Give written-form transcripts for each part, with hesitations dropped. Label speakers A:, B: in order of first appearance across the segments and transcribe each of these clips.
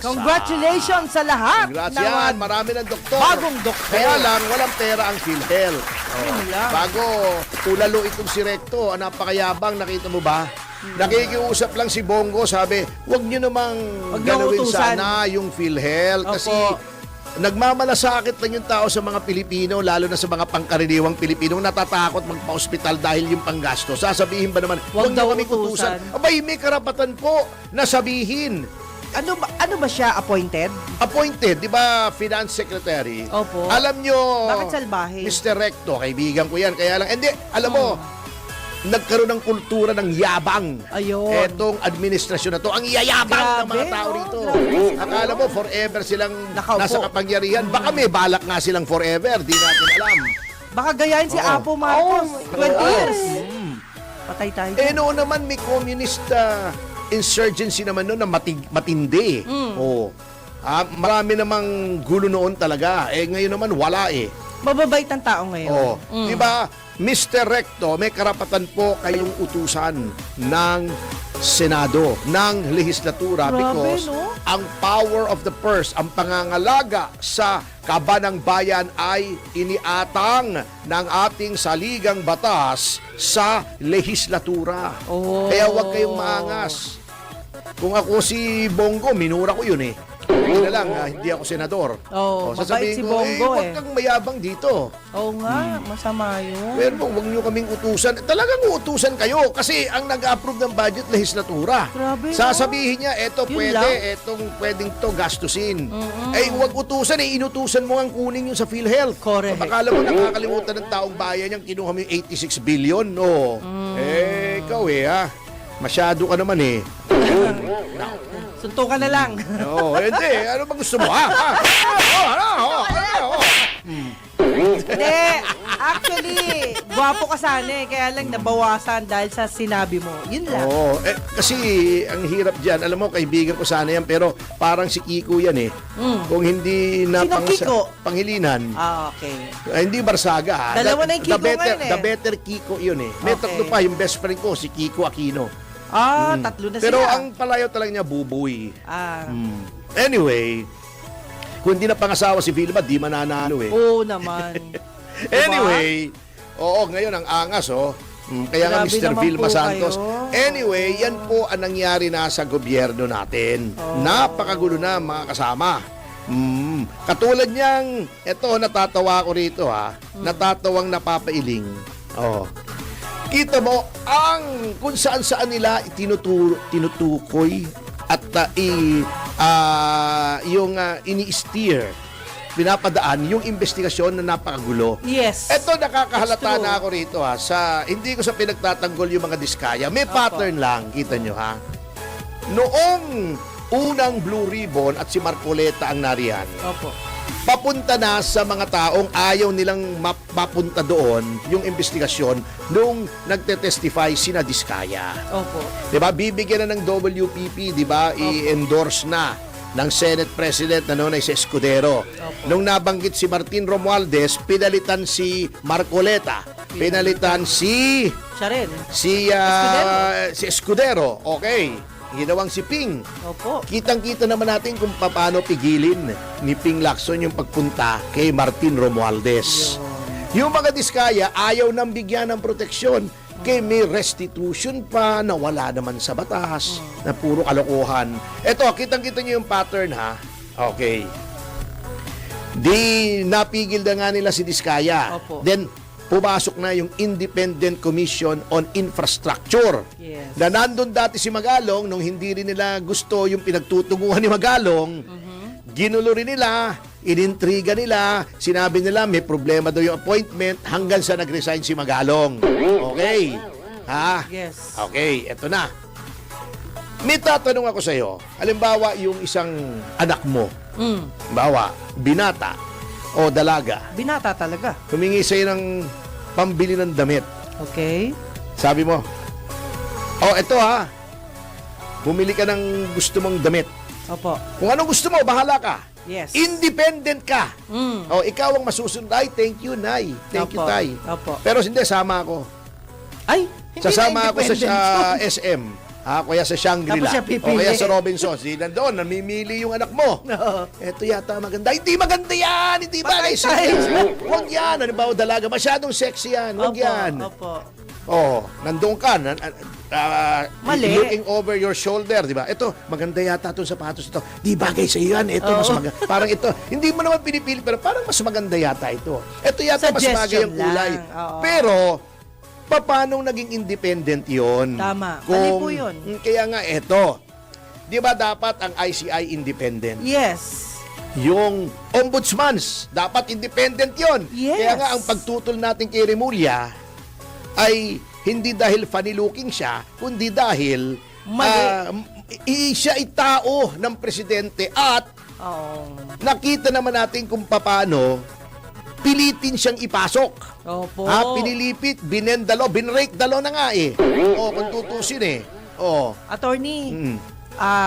A: Congratulations sa lahat.
B: Congrats yan. Marami ng doktor.
A: Bagong doktor.
B: Kaya lang, walang pera ang PhilHealth.
A: Yun lang.
B: Bago, ulalo itong si Recto. Napakayabang, nakita mo ba? Nakikiusap lang si Bongo, sabi, wag nyo namang
A: Wag niyo
B: ganawin
A: utusan.
B: sana yung PhilHealth. Kasi
A: Opo.
B: nagmamalasakit lang yung tao sa mga Pilipino, lalo na sa mga pangkaraniwang Pilipino, natatakot magpa-ospital dahil yung panggasto. Sasabihin ba naman,
A: Wag
B: wag
A: daw
B: nyo kami utusan.
A: utusan.
B: Abay, may karapatan po na sabihin.
A: Ano ba siya? Appointed?
B: Appointed, di ba, Finance Secretary?
A: Opo.
B: Alam nyo,
A: Bakit salbahe?
B: Mr. Recto, kaibigan ko yan. Kaya lang, hindi, alam mo, nagkaroon ng kultura ng yabang.
A: Ayun.
B: Etong administrasyon na to. Ang yayabang ng mga
A: Grabe,
B: tao
A: no?
B: rito.
A: Grabe.
B: Akala mo, forever silang
A: Nakaupo.
B: nasa kapangyarihan. Baka may balak nga silang forever. Di natin alam.
A: Baka gayahin si
B: Oo.
A: Apo Marcos. 20 years.
B: Mm.
A: Patay tayo.
B: Noon naman may communist insurgency naman noon na matindi. Oh. Marami namang gulo noon talaga. Ngayon naman wala eh.
A: Mababait ang tao ngayon.
B: Oh, di ba, Mr. Recto, may karapatan po kayong utusan ng Senado, ng lehislatura
A: Grabe,
B: because
A: no?
B: ang power of the purse, ang pangangalaga sa kaba ng bayan ay iniatang ng ating saligang batas sa lehislatura.
A: Oh.
B: Kaya huwag kayong maangas. Kung ako si Bongo, minura ko yun eh. Hindi na lang, hindi ako senador.
A: Oh, mabait si Bongo
B: huwag kang mayabang dito.
A: Oo nga, masama yun.
B: Pero huwag nyo kaming utusan. Talagang uutusan kayo kasi ang nag-approve ng budget, lehislatura.
A: Grabe,
B: Sasabihin niya, eto
A: Yun
B: pwede,
A: lang.
B: etong pwedeng to gastusin. Huwag utusan, inutusan mo ang kunin yun sa PhilHealth.
A: Correct.
B: Akala mo nakakalimutan ng taong bayan yung kinuha mo yung 86 billion, no? Ikaw ha. Masyado ka naman eh.
A: Suntukan na lang.
B: Hindi. Ano ba gusto mo, ha?
A: Hindi. Actually, gwapo ka sana eh. Kaya lang nabawasan dahil sa sinabi mo. Yun lang.
B: Kasi ang hirap dyan. Alam mo, kaibigan ko sana yan, pero parang si Kiko yan eh. Kung hindi na
A: Sino Kiko?
B: panghilinan,
A: Okay.
B: hindi Barsaga. Ha?
A: Dalawa na yung Kiko ngayon eh.
B: The better Kiko yun eh. May
A: Okay.
B: tatlo pa, yung best friend ko, si Kiko Aquino.
A: Tatlo na
B: Pero
A: sila.
B: ang palayo talaga niya, Buboy. Anyway, kung hindi na pangasawa si Vilma, di mananalo eh.
A: Oo naman.
B: Anyway, ngayon ang angas Kaya nga
A: Grabe
B: Mr.
A: naman
B: Vilma
A: po
B: Santos.
A: kayo.
B: Anyway, yan po ang nangyari na sa gobyerno natin. Napakagulo na mga kasama. Katulad niyang, eto natatawa ko rito natatawang napapailing. Kita mo kung saan-saan nila tinutukoy at ini-steer, pinapadaan yung investigasyon na napakagulo.
A: Yes.
B: Eto nakakahalata
A: It's true.
B: na ako rito hindi ko sa pinagtatanggol yung mga diskaya. May pattern lang, kita nyo Noong unang Blue Ribbon at si Marcoleta ang nariyan,
A: Opo.
B: papunta na sa mga taong ayaw nilang mapunta doon yung investigasyon nung nagte-testify sina Diskaya.
A: Opo.
B: 'Di ba? Bibigyan na ng WPP, 'di ba? I-endorse na ng Senate President na noon ay si Escudero. Nung nabanggit si Martin Romualdez, pinalitan si Marcoleta. Pinalitan si
A: Siya rin.
B: si Escudero. Okay. Ginawang si Ping.
A: Opo.
B: Kitang-kita naman natin kung paano pigilin ni Ping Lacson yung pagpunta kay Martin Romualdez. Yung mga diskaya, ayaw nang bigyan ng proteksyon. Kaya may restitution pa na wala naman sa batas, na puro kalokohan. Eto, kitang-kita nyo yung pattern Okay. Di napigil na nga nila si Diskaya.
A: Opo.
B: Then, pumasok na yung Independent Commission on Infrastructure.
A: Yes.
B: Na nandun dati si Magalong, nung hindi rin nila gusto yung pinagtutunguhan ni Magalong, ginulo rin nila, inintriga nila, sinabi nila may problema daw yung appointment hanggang sa nag-resign si Magalong. Okay.
A: Yes.
B: Okay, eto na. May tatanong ako sa iyo. Halimbawa, yung isang anak mo, halimbawa, binata o dalaga,
A: Binata talaga.
B: humingi sa'yo ng pambili ng damit.
A: Okay.
B: Sabi mo, eto bumili ka ng gusto mong damit.
A: Opo.
B: Kung anong gusto mo, bahala ka.
A: Yes.
B: Independent ka. Ikaw ang masusunod. Ay, thank you, Nay. Thank you,
A: Opo.
B: Tay.
A: Opo.
B: Pero hindi, sama ako.
A: Ay, hindi
B: Sasama
A: na
B: ako sa
A: independent.
B: SM. Kaya sa Shangri-La.
A: Tapos siya pipili.
B: O kaya sa Robinsons. Di nandoon, namimili yung anak mo.
A: Oo.
B: Ito yata maganda. Hindi maganda yan! Hindi bagay
A: Patay
B: sa
A: tayo.
B: Huwag yan. Ano ba, dalaga? Masyadong sexy yan. Huwag yan.
A: Opo.
B: Oh, nandoon ka.
A: Mali.
B: Looking over your shoulder, di ba? Ito, maganda yata itong sapatos ito. Di bagay sa iyo yan. Ito, mas maganda. Parang ito, hindi mo naman pinipili, pero parang mas maganda yata ito. Ito yata mas
A: Suggestion
B: bagay ang kulay.
A: lang. Oo.
B: Pero, paano naging independent yon?
A: Tama. Mali po yun.
B: Kaya nga, ito. Di ba dapat ang ICI independent?
A: Yes.
B: Yung ombudsmans, dapat independent yon.
A: Yes.
B: Kaya nga, ang pagtutol natin kay Remulla ay hindi dahil funny looking siya, kundi dahil siya ay tao ng presidente at
A: Oo.
B: nakita naman natin kung paano pilitin siyang ipasok.
A: Opo.
B: Pinilipit, binendalo, binrake dalo na nga eh. Kung tutusin eh.
A: Attorney,
B: Mm.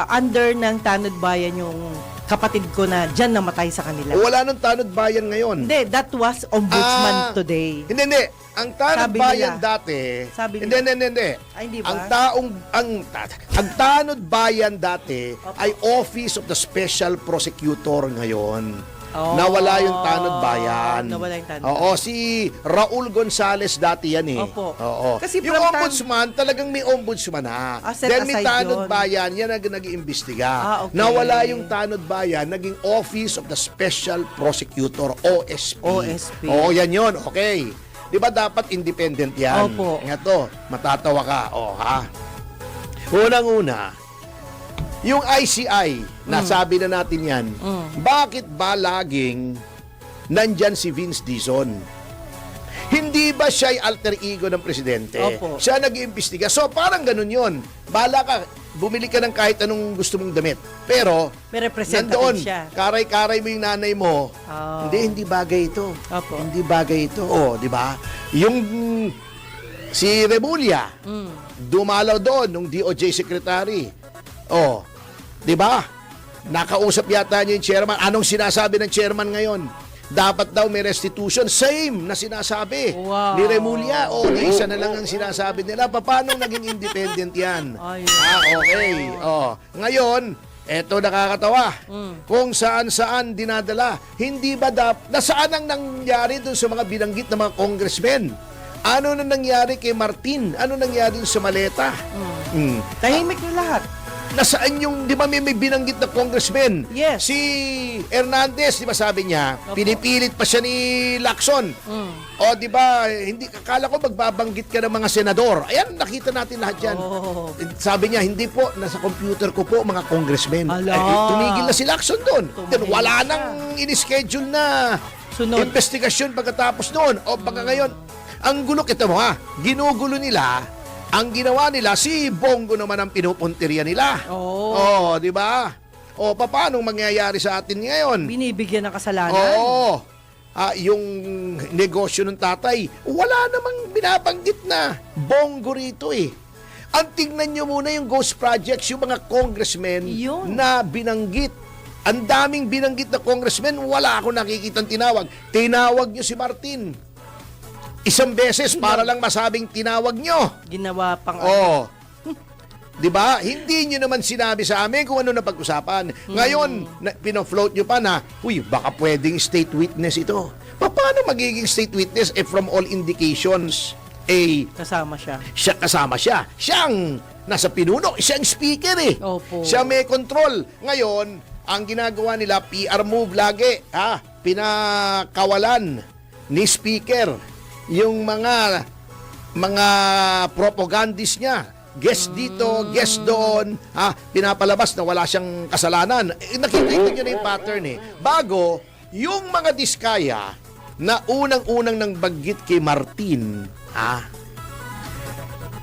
A: under ng Tanod Bayan yung kapatid ko na dyan namatay sa kanila.
B: Wala nang tanod bayan ngayon.
A: Hindi, that was ombudsman today.
B: Hindi. Ang tanod
A: Sabi
B: bayan
A: nila.
B: dati.
A: Sabi
B: Hindi.
A: Ay, hindi ba?
B: Ang tanod bayan dati
A: Opo.
B: ay Office of the Special Prosecutor ngayon.
A: Oh,
B: Nawala yung tanod bayan.
A: nawala yung tanod.
B: Oo, si Raul Gonzales dati yan eh.
A: Opo.
B: Oo.
A: Kasi
B: yung
A: from
B: ombudsman, talagang may ombudsman na.
A: Set
B: Then may
A: aside
B: tanod
A: yun.
B: bayan, yan ang nag-iimbestiga.
A: Okay.
B: Nawala yung tanod bayan, naging Office of the Special Prosecutor, OSP.
A: OSP.
B: Oo, yan yun. Okay. Di ba dapat independent yan?
A: Opo.
B: Ito, matatawa ka. Unang-una, yung ICI, nasabi na natin yan, bakit ba laging nandyan si Vince Dizon? Hindi ba siya ay alter ego ng presidente?
A: Opo.
B: Siya nag-iimbestiga. So, parang ganun yun. Bahala ka, bumili ka ng kahit anong gusto mong damit. Pero,
A: May representative
B: nandoon,
A: siya.
B: karay-karay mo yung nanay mo.
A: Oh.
B: Hindi bagay ito.
A: Opo.
B: Hindi bagay ito. Di ba? Yung si Remulla, dumalaw doon nung DOJ secretary. Di ba? Nakausap yata niya yung chairman. Anong sinasabi ng chairman ngayon? Dapat daw may restitution. Same na sinasabi
A: Wow.
B: ni Remulla. Di isa na lang ang sinasabi nila. Paano naging independent yan?
A: Ay.
B: Okay. Ngayon, eto nakakatawa. Kung saan-saan dinadala. Hindi ba nasaan ang nangyari dun sa mga binanggit na mga congressmen? Ano na nangyari kay Martin? Ano nangyari dun sa maleta?
A: Tahimik na lahat.
B: Nasaan yung, di ba may binanggit na congressman?
A: Yes.
B: Si Hernandez, di ba sabi niya,
A: Opo.
B: pinipilit pa siya ni Lacson. Di ba, hindi, akala ko magbabanggit ka ng mga senador. Ayan, nakita natin lahat yan.
A: Oh.
B: Sabi niya, hindi po, nasa computer ko po mga congressmen.
A: Ala.
B: Tumigil na si Lacson doon. Then
A: Tumigil
B: wala
A: siya.
B: nang in-schedule na
A: Sunod.
B: investigasyon pagkatapos doon. Baka ngayon, ang gulo, ito mo ginugulo nila. Ang ginawa nila, si Bongo naman ang pinupuntirya nila. Di ba? Paano mangyayari sa atin ngayon?
A: Binibigyan ng kasalanan.
B: Yung negosyo ng tatay, wala namang binabanggit na Bongo rito eh. Ang tingnan nyo muna yung ghost projects, yung mga congressmen
A: Yun.
B: na binanggit. Ang daming binanggit na congressmen, wala ako nakikitang tinawag. Tinawag nyo si Martin. Isang beses para lang masabing tinawag nyo.
A: Ginawa pang
B: Di ba? Hindi nyo naman sinabi sa amin kung ano na pag-usapan. Ngayon, pinofloat nyo pa na, baka pwedeng state witness ito. Paano magiging state witness from all indications,
A: kasama siya.
B: kasama siya. Siyang nasa pinuno, siyang speaker eh.
A: Opo.
B: Siya may control. Ngayon, ang ginagawa nila, PR move lagi. Pinakawalan ni speaker yung mga propagandist niya. Guest dito, guest doon, pinapalabas na wala siyang kasalanan. Nakikita nyo na yung pattern eh. Bago, yung mga diskaya na unang-unang nang baggit kay Martin,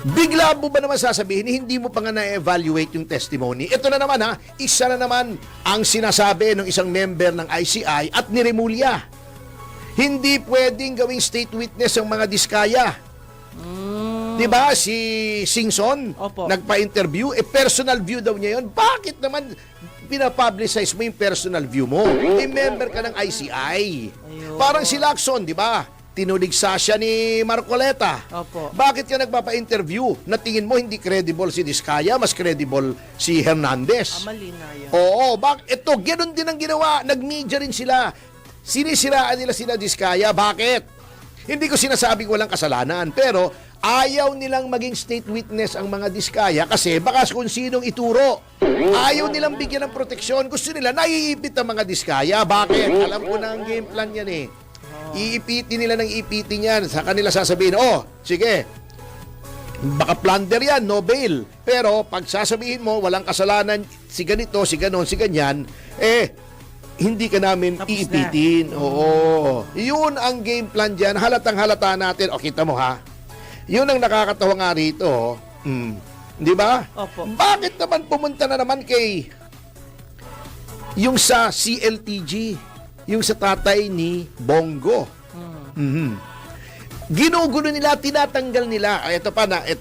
B: bigla mo ba naman sasabihin, hindi mo pa nga na-evaluate yung testimony? Ito na naman isa na naman ang sinasabi ng isang member ng ICI at ni Remulla. Hindi pwedeng gawing state witness ang mga diskaya. Diba? Si Singson,
A: Opo.
B: nagpa-interview, personal view daw niya yun. Bakit naman pinapublicize mo yung personal view mo? Member ka ng ICI.
A: Ayun.
B: Parang si Lacson, di ba? tinuligsa siya ni Marcoleta.
A: Opo.
B: Bakit ka nagpapa-interview na tingin mo hindi credible si Diskaya, mas credible si Hernandez?
A: Mali nga yan.
B: Oo, ito, ganoon din ang ginawa. Nag-media rin sila. Sinisiraan nila sila Diskaya. Bakit? Hindi ko sinasabing walang kasalanan, pero ayaw nilang maging state witness ang mga Diskaya kasi baka kung sinong ituro. Ayaw nilang bigyan ng proteksyon. Gusto nila naiipit ang mga Diskaya. Bakit? Alam ko na ang game plan yan eh. Iipitin nila ng ipitin yan. Sa kanila sasabihin, sige, baka plunder yan, no bail. Pero pag sasabihin mo, walang kasalanan, si ganito, si ganon, si ganyan, hindi ka namin
A: Tapos
B: iipitin. Oo. Yun ang game plan dyan. Halatang halata natin. O, kita mo ha. Yun ang nakakatawa nga rito. Di ba?
A: Opo.
B: Bakit naman pumunta na naman kay yung sa CLTG, yung sa tatay ni Bongo? Ginugulo nila, tinatanggal nila. Ito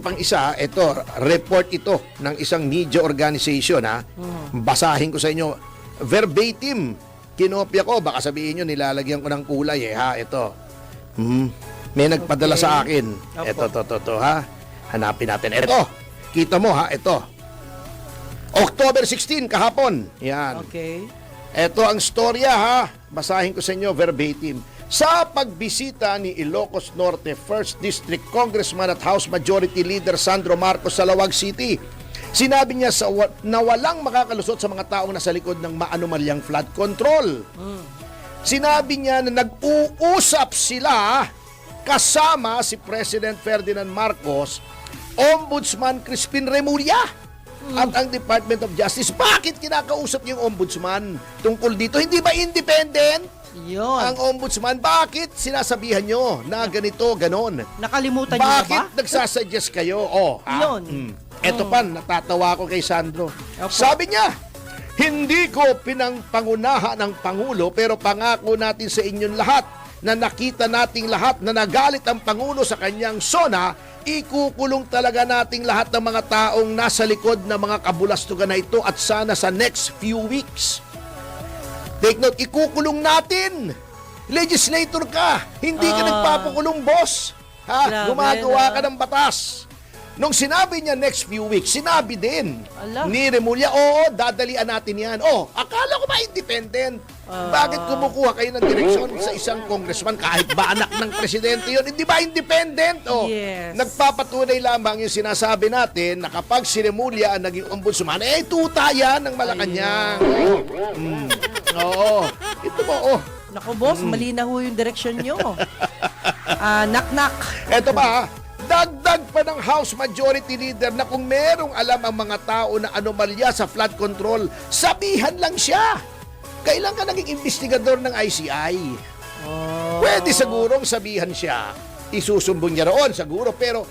B: pang isa, ito, report ito ng isang media organization, ha? Basahin ko sa inyo. Verbatim, kinopya ko, baka sabihin nyo, nilalagyan ko ng kulay, ha? Ito. May nagpadala sa akin.
A: Opo.
B: Ito, ha? Hanapin natin. Ito, kita mo, ha? Ito. October 16, kahapon. Yan.
A: Okay.
B: Ito ang storya, ha? Basahin ko sa inyo verbatim. Sa pagbisita ni Ilocos Norte 1st District Congressman at House Majority Leader Sandro Marcos sa Lawag City, sinabi niya na walang makakalusot sa mga taong nasa likod ng maanumalyang flood control. Sinabi niya na nag-uusap sila kasama si President Ferdinand Marcos, Ombudsman Crispin Remulla, at ang Department of Justice. Bakit kinakausap niyo yung ombudsman tungkol dito? Hindi ba independent
A: Yun.
B: ang ombudsman? Bakit sinasabihan nyo na ganito, ganon?
A: Nakalimutan niyo na ba?
B: Bakit nagsasuggest kayo?
A: Yun.
B: Eto pa, natatawa ko kay Sandro.
A: Opo.
B: Sabi niya, hindi ko pinangpangunahan ng Pangulo pero pangako natin sa inyong lahat na nakita nating lahat na nagalit ang Pangulo sa kanyang SONA, ikukulong talaga nating lahat ng mga taong nasa likod ng mga kabulastugan na ito at sana sa next few weeks. Take note, ikukulong natin. Legislator ka. Hindi ka nagpapakulong, boss.
A: Grabe,
B: Gumagawa
A: no?
B: ka ng batas. Nung sinabi niya next few weeks, sinabi din
A: Ala.
B: ni Remulla, dadalian natin yan. Akala ko ba independent? Bakit kumukuha kayo ng direksyon sa isang congressman kahit ba anak ng presidente yun? Hindi ba independent?
A: Yes.
B: Nagpapatunay lamang yung sinasabi natin na kapag si Remulla ang naging ombudsman, tuta yan ng Malacanang. Oo. Ito mo,
A: Naku, boss, mali na ho yung direksyon nyo. Knock-knock.
B: Eto pa, dagdag pa ng House Majority Leader na kung merong alam ang mga tao na anomalya sa flood control, sabihan lang siya. Kailan ka naging investigador ng ICI? Pwede sigurong sabihan siya. Isusumbong niya roon, siguro. Pero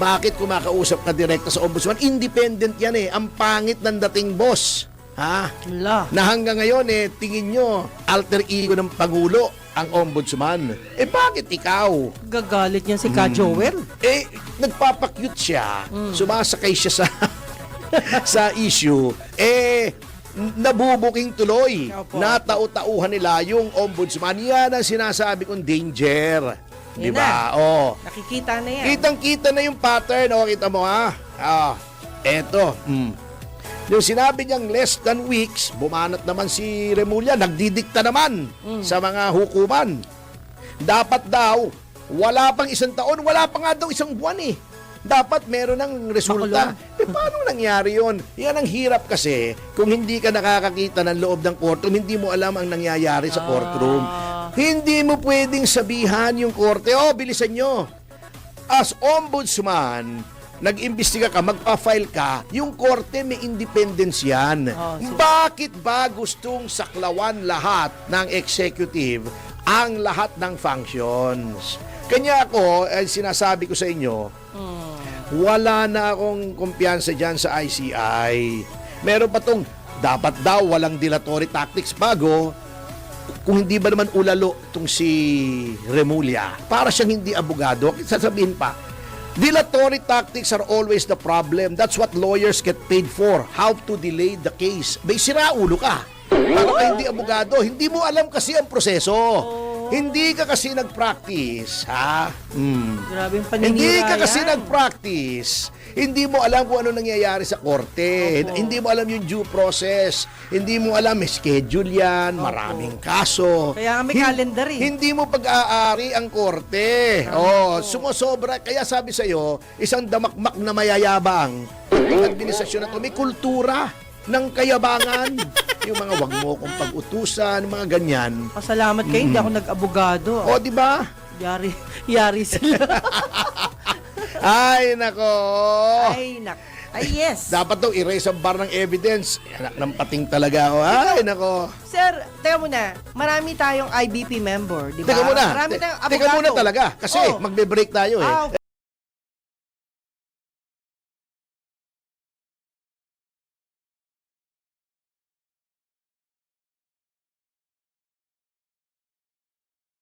B: bakit kumakausap ka direkta sa ombudsman? Independent yan eh. Ang pangit ng dating boss. Ha?
A: Ala.
B: Na hanggang ngayon tingin nyo, alter ego ng Pangulo ang ombudsman. Bakit ikaw?
A: Gagalit niyan si Ka Joel.
B: Nagpapakyut siya, sumasakay siya sa issue, nabubuking tuloy.
A: Opo.
B: Natau-tauhan nila yung ombudsman. Yan ang sinasabi kong danger. Di
A: Yan
B: ba?
A: Nakikita na yan.
B: Kitang-kita na yung pattern. Kita mo ha? Eto. Yung sinabi niyang less than weeks, bumanat naman si Remulla, nagdidikta naman sa mga hukuman. Dapat daw, wala pang isang taon, wala pa nga daw isang buwan eh. Dapat meron ng resulta. Paano nangyari yun? Yan ang hirap kasi kung hindi ka nakakakita ng loob ng courtroom, hindi mo alam ang nangyayari sa courtroom. Hindi mo pwedeng sabihan yung korte, bilisan nyo. As ombudsman, nag-imbestiga ka, magpa-file ka, yung korte may independence yan. Bakit ba gustong saklawan lahat ng executive ang lahat ng functions? Kanya ako, sinasabi ko sa inyo, wala na akong kumpiyansa dyan sa ICI. Meron pa tong, dapat daw walang dilatory tactics bago, kung hindi ba naman ulalo itong si Remulla, para siyang hindi abogado, sasabihin pa, dilatory tactics are always the problem. That's what lawyers get paid for. How to delay the case. May siraulo ka. Para ka hindi abogado. Hindi mo alam kasi ang proseso. Hindi ka kasi nag-practice, ha?
A: Grabe yung
B: Hindi
A: paninira
B: ka kasi
A: yan.
B: nag-practice. Hindi mo alam kung ano nangyayari sa korte.
A: Opo.
B: Hindi mo alam yung due process. Hindi mo alam may schedule yan, maraming kaso.
A: Kaya nga may calendar eh.
B: Hindi mo pag-aari ang korte. Oh, sumosobra. Kaya sabi sa'yo, isang damakmak na mayayabang ang administrasyon na to, may kultura ng kayabangan. Yung mga wag mo kong pag-utusan, mga ganyan.
A: Pasalamat kayo, hindi ako nag-abogado.
B: O, di ba?
A: Yari sila.
B: Ay, nako.
A: Ay, yes.
B: Dapat daw erase ang bar ng evidence. Anak ng pating talaga ako. Ay, nako.
A: Sir, teka muna. Marami tayong IBP member, di ba?
B: Teka muna.
A: Marami tayong abogado.
B: Teka muna talaga. Kasi
A: Oh.
B: magbe-break tayo eh.
A: Ah,